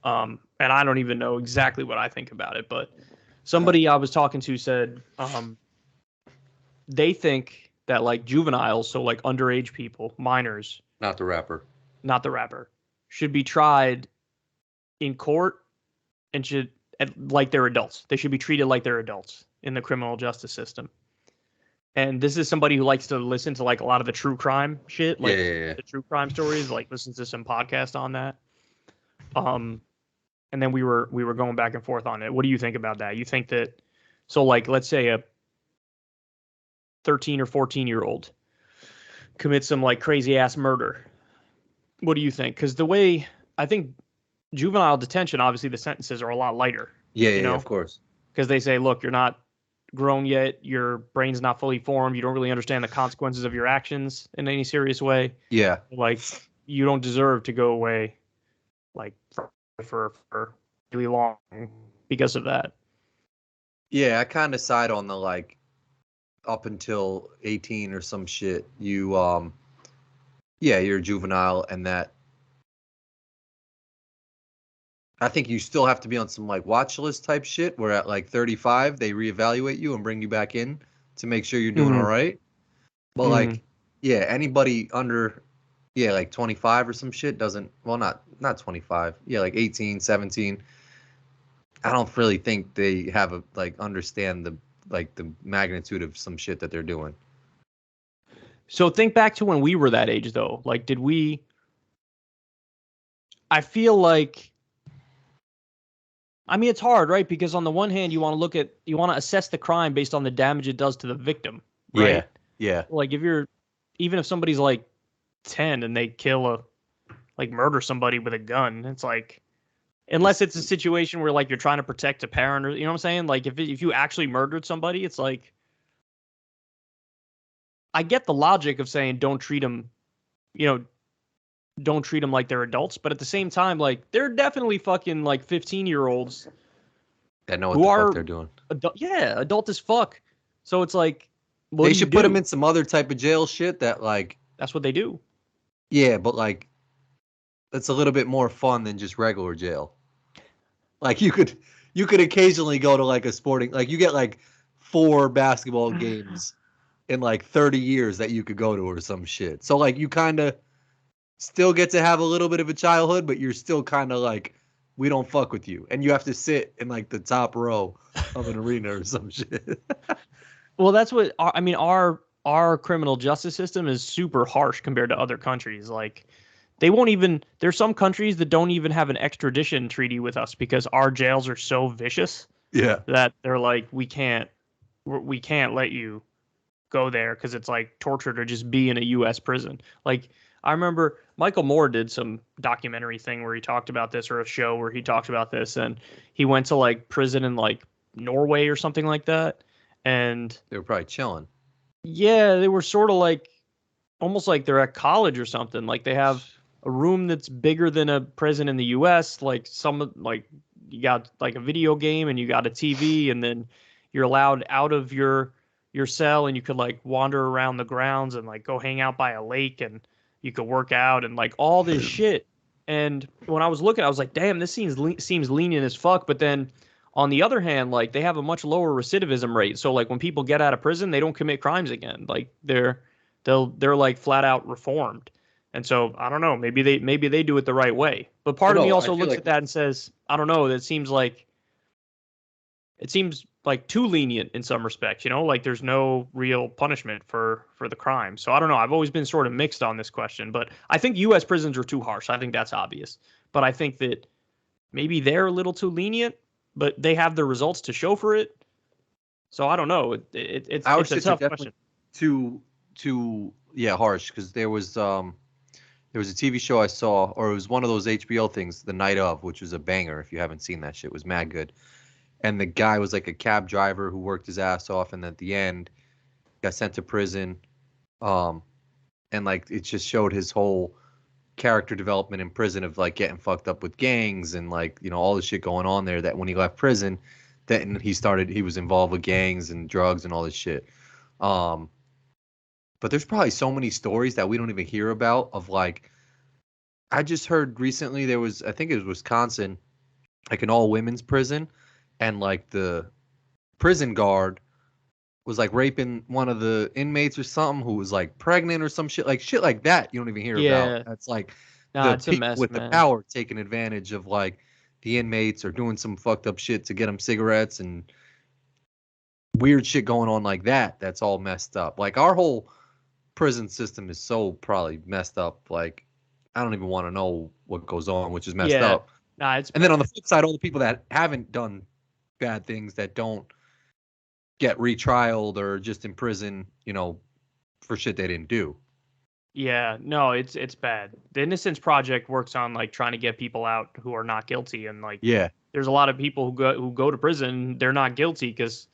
And I don't even know exactly what I think about it, but somebody I was talking to said they think that like juveniles, so like underage people, minors, Not the rapper. not the rapper, should be tried in court and should like they're adults. They should be treated like they're adults in the criminal justice system. And this is somebody who likes to listen to like a lot of the true crime shit, Yeah, like yeah, yeah. the true crime stories, like listens to some podcast on that. Um, and then we were going back and forth on it. What do you think about that? You think that so like let's say a 13 or 14-year-old commits some like crazy ass murder. What do you think? Because the way I think juvenile detention, obviously the sentences are a lot lighter, Yeah, you yeah, yeah, know, of course. because they say, look, you're not grown yet, your brain's not fully formed, you don't really understand the consequences of your actions in any serious way. Yeah. Like you don't deserve to go away like for really long because of that. Yeah, I kind of side on the like up until 18 or some shit. You yeah, you're a juvenile and that I think you still have to be on some like watch list type shit where at like 35 they reevaluate you and bring you back in to make sure you're doing all Mm-hmm. right. But Mm-hmm. like yeah, anybody under yeah, like 25 or some shit doesn't well not 25. Yeah, like 18, 17. I don't really think they have a like understand the like the magnitude of some shit that they're doing. So think back to when we were that age though. Like did we I feel like I mean it's hard, right? Because on the one hand you want to assess the crime based on the damage it does to the victim, Yeah. right? Yeah. Like if you're even if somebody's like 10 and they kill a like murder somebody with a gun, it's like unless This it's a situation where like you're trying to protect a parent or you know what I'm saying? Like if you actually murdered somebody, it's like I get the logic of saying don't treat them, you know, don't treat them like they're adults, but at the same time like they're definitely fucking like 15-year-olds that know what who the fuck are they're doing. adult as fuck. So it's like what They do you should put them do? in some other type of jail shit that like That's what they do. yeah, but like it's a little bit more fun than just regular jail. Like you could occasionally go to like a sporting like you get like 4 basketball games in like 30 years that you could go to or some shit. So like you kind of still get to have a little bit of a childhood, but you're still kind of like we don't fuck with you, and you have to sit in like the top row of an arena or some shit. Well, that's what I mean. Our criminal justice system is super harsh compared to other countries. Like they won't even. There's some countries that don't even have an extradition treaty with us because our jails are so vicious Yeah. that they're like we can't let you go there because it's like torture to just be in a U.S. prison. Like I remember Michael Moore did some documentary thing where he talked about this or a show where he talked about this and he went to like prison in like Norway or something like that and They were probably chilling. yeah, they were sort of like almost like they're at college or something. Like they have a room that's bigger than a prison in the US, like some like you got like a video game and you got a TV and then you're allowed out of your cell and you could like wander around the grounds and like go hang out by a lake and you could work out and like all this shit. And when I was looking, I was like, damn, this seems lenient as fuck. But then on the other hand, like they have a much lower recidivism rate. So like when people get out of prison, they don't commit crimes again. Like they're like flat out reformed. And so I don't know, maybe they do it the right way. But Well, part of me no, I also feel looks at like that and says, I don't know, it seems like too lenient in some respects, you know, like there's no real punishment for the crime. So I don't know. I've always been sort of mixed on this question, but I think US prisons are too harsh. I think that's obvious. But I think that maybe they're a little too lenient, but they have the results to show for it. So I don't know. our It's a shits are tough definitely question. too yeah harsh because there was a TV show I saw or it was one of those HBO things, The Night of, which was a banger. If you haven't seen that shit, it was mad good. And the guy was like a cab driver who worked his ass off, and at the end got sent to prison. Um, and like it just showed his whole character development in prison of like getting fucked up with gangs and like all the shit going on there. That when he left prison, then he was involved with gangs and drugs and all this shit. Um, but there's probably so many stories that we don't even hear about of like I just heard recently there was I think it was Wisconsin. like an all women's prison, and like the prison guard was like raping one of the inmates or something who was like pregnant or some shit like that. You don't even hear about. Yeah. That's like Nah, the it's a people mess, with the man. power taking advantage of like the inmates or doing some fucked up shit to get them cigarettes and weird shit going on like that. That's all messed up. Like our whole prison system is so probably messed up. Like I don't even want to know what goes on, which is messed Yeah. up. Nah, it's And then on the bad. flip side, all the people that haven't done bad things that don't get retrialed or just in prison, for shit they didn't do. Yeah, no, it's bad. The Innocence Project works on like trying to get people out who are not guilty, and like Yeah. there's a lot of people who go to prison, they're not guilty because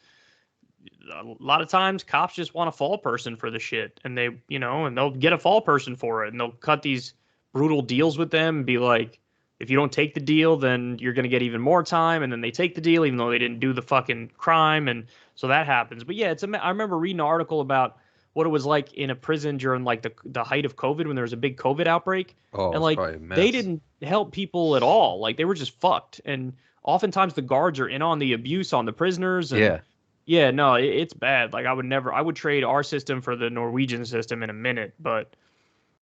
a lot of times cops just want a fall person for the shit, and and they'll get a fall person for it, and they'll cut these brutal deals with them and be like, if you don't take the deal, then you're gonna get even more time, and then they take the deal even though they didn't do the fucking crime, and so that happens. But yeah, I remember reading an article about what it was like in a prison during like the height of COVID when there was a big COVID outbreak, Oh, and it's like probably a they mess. didn't help people at all, like they were just fucked, and oftentimes the guards are in on the abuse on the prisoners and Yeah. yeah, no, it's bad. Like I would trade our system for the Norwegian system in a minute, but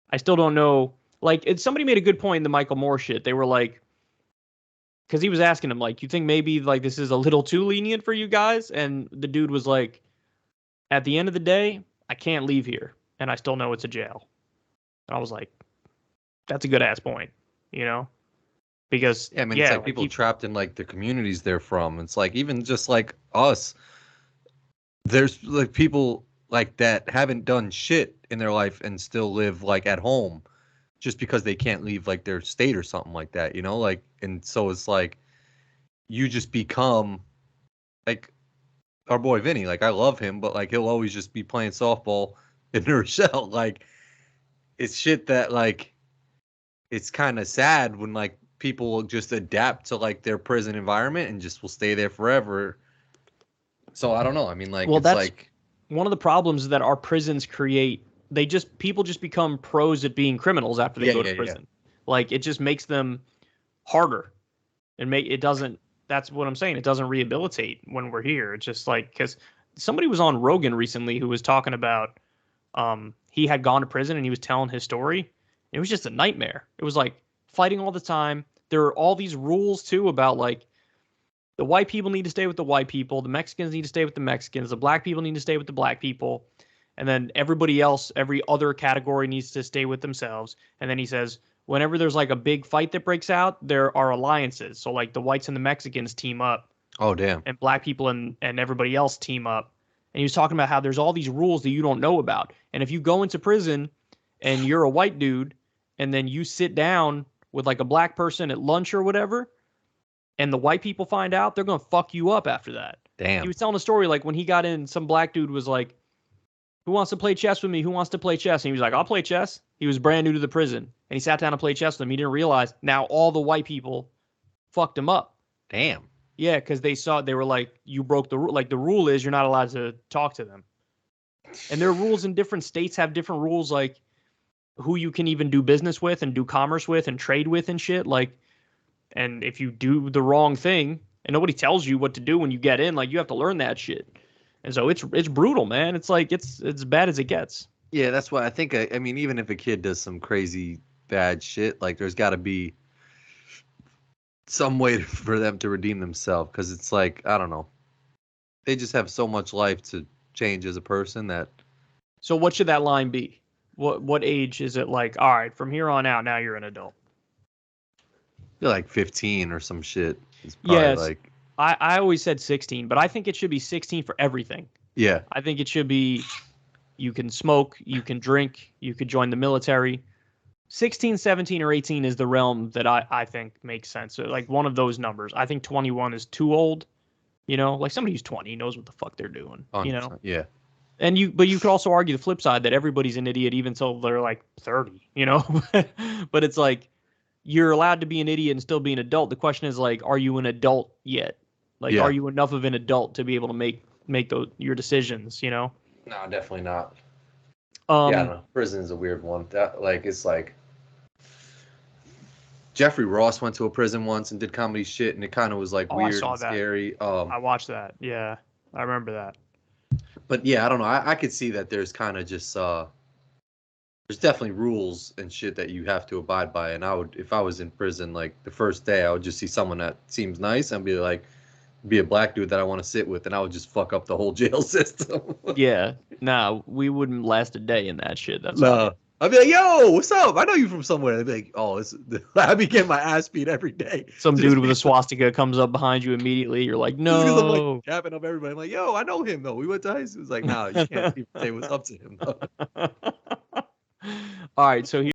I still don't know. Like, somebody made a good point in the Michael Moore shit. They were like, because he was asking him, like, you think maybe like this is a little too lenient for you guys? And the dude was like, at the end of the day, I can't leave here, and I still know it's a jail. And I was like, that's a good ass point, you know? Because Yeah, I mean, it's yeah, like like people people, trapped in like the communities they're from. It's like even just like us, there's like people like that haven't done shit in their life and still live like at home just because they can't leave like their state or something like that, Like, and so it's like you just become like our boy Vinny. Like, I love him, but like he'll always just be playing softball in New Rochelle. Like, it's shit that like it's kind of sad when like people will just adapt to like their prison environment and just will stay there forever. So I don't know. I mean, like well, it's that's like one of the problems that our prisons create. People just become pros at being criminals after they yeah, go to yeah, yeah. prison. Like it just makes them harder and make it doesn't. That's what I'm saying. It doesn't rehabilitate when we're here. It's just like because somebody was on Rogan recently who was talking about he had gone to prison and he was telling his story. It was just a nightmare. It was like fighting all the time. There are all these rules too about like the white people need to stay with the white people, the Mexicans need to stay with the Mexicans, the black people need to stay with the black people, and then everybody else, every other category needs to stay with themselves. And then he says, whenever there's like a big fight that breaks out, there are alliances. So like the whites and the Mexicans team up, Oh damn. and black people and everybody else team up. And he was talking about how there's all these rules that you don't know about. And if you go into prison and you're a white dude and then you sit down with like a black person at lunch or whatever, and the white people find out, they're gonna fuck you up after that. He Damn. was telling a story like when he got in, some black dude was like, "Who wants to play chess with me? Who wants to play chess?" And he was like, "I'll play chess." He was brand new to the prison, and he sat down to play chess with him. He didn't realize now all the white people fucked him up. Damn. Yeah, because they were like, "You broke the rule." Like the rule is you're not allowed to talk to them, and there are rules in different states have different rules, like who you can even do business with and do commerce with and trade with and shit. Like, and if you do the wrong thing and nobody tells you what to do when you get in, like you have to learn that shit. And so it's brutal, man. It's like it's bad as it gets. Yeah, that's why I think I mean even if a kid does some crazy bad shit, like there's got to be some way for them to redeem themselves because it's like I don't know. They just have so much life to change as a person that So what should that line be? What age is it like, all right, from here on out, now you're an adult? you're like 15 or some shit. It's probably Yes. like I always said 16, but I think it should be 16 for everything. yeah, I think it should be you can smoke, you can drink, you could join the military. 16, 17, or 18 is the realm that I think makes sense. So like one of those numbers. I think 21 is too old. Like somebody who's 20 knows what the fuck they're doing. 100%. Yeah. And but you could also argue the flip side that everybody's an idiot even until they're like 30. But it's like you're allowed to be an idiot and still be an adult. The question is like, are you an adult yet? Like, are Yeah. you enough of an adult to be able to make your decisions? No, definitely not. Yeah, I don't Um, know. Prison is a weird one. That like it's like Jeffrey Ross went to a prison once and did comedy shit, and it kind of was like Oh, I weird saw and that. scary. I watched that. Yeah, I remember that. But yeah, I don't know. I could see that there's kind of just there's definitely rules and shit that you have to abide by. And I would, if I was in prison, like the first day, I would just see someone that seems nice and be like, be a black dude that I want to sit with, and I would just fuck up the whole jail system. Yeah, nah, we wouldn't last a day in that shit. That's all. No. I'd be like, yo, what's up? I know you from somewhere. They'd be like, oh, I'd be getting my ass beat every day. Some Just dude with a swastika comes up behind you immediately. You're like, because I'm like no. capping up everybody. I'm like, yo, I know him though. We went to high school. It's like, no, you can't even say what's up to him though. All right, so